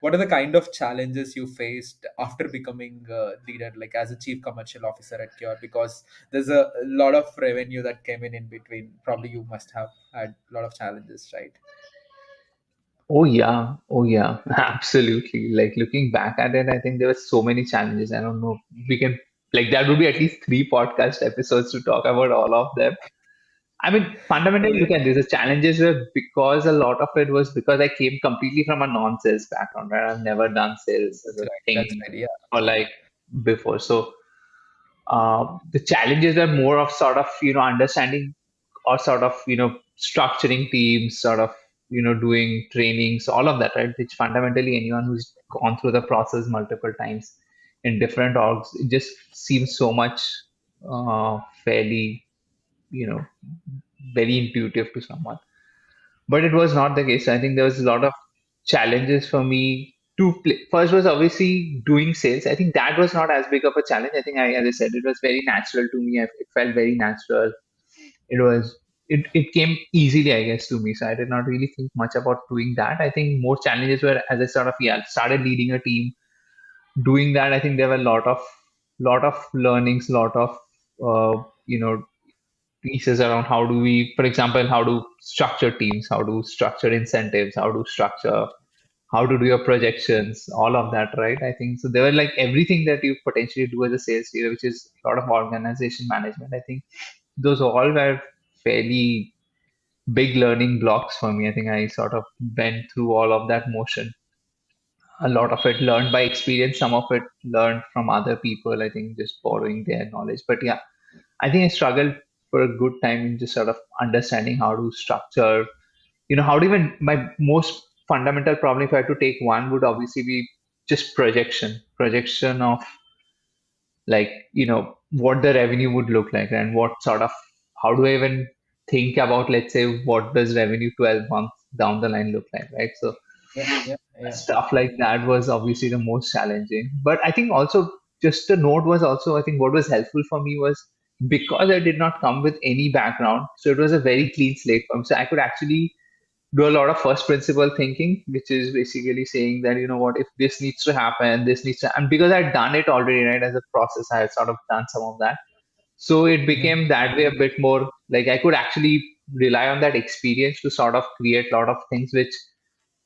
what are the kind of challenges you faced after becoming leader, like as a chief commercial officer at Cure? Because there's a lot of revenue that came in between. Probably you must have had a lot of challenges, right? Oh yeah, absolutely. Like looking back at it, I think there were so many challenges. I don't know. We can like that would be at least three podcast episodes to talk about all of them. I mean, fundamentally, look Okay. at this. The challenges were because a lot of it was because I came completely from a non-sales background, right? I've never done sales as a That's thing right. Yeah. or like before. So the challenges are more of sort of, understanding or sort of, structuring teams, sort of, doing trainings, all of that, right? Which fundamentally anyone who's gone through the process multiple times in different orgs, it just seems so much fairly, you know, very intuitive to someone. But it was not the case. I think there was a lot of challenges for me to play. First was obviously doing sales. I think that was not as big of a challenge. I think as I said, it was very natural to me. It felt very natural. It was, it came easily, I guess, to me. So I did not really think much about doing that. I think more challenges were as I sort of, started leading a team, doing that. I think there were a lot of learnings, lot of, pieces around how do we, for example, how to structure teams, how to structure incentives, how to do your projections, all of that, right? I think so. There were like everything that you potentially do as a sales leader, which is a lot of organization management. I think those all were fairly big learning blocks for me. I think I sort of went through all of that motion. A lot of it learned by experience, some of it learned from other people. I think just borrowing their knowledge. But yeah, I think I struggled for a good time in just sort of understanding how to structure, how to even my most fundamental problem, if I had to take one, would obviously be just projection of like, what the revenue would look like and what sort of, how do I even think about, let's say, what does revenue 12 months down the line look like, right? So Yeah. Yeah. Yeah. stuff like that was obviously the most challenging. But I think also just a note was also, I think what was helpful for me was because I did not come with any background. So it was a very clean slate for me. So I could actually do a lot of first principle thinking, which is basically saying that, what, if this needs to happen, this needs to, and because I'd done it already, right, as a process, I had sort of done some of that. So it Yeah. became that way a bit more like I could actually rely on that experience to sort of create a lot of things which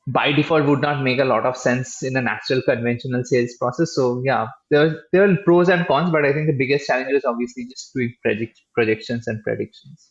by default would not make a lot of sense in a natural conventional sales process. So yeah, there were pros and cons, but I think the biggest challenge was obviously just doing projections and predictions.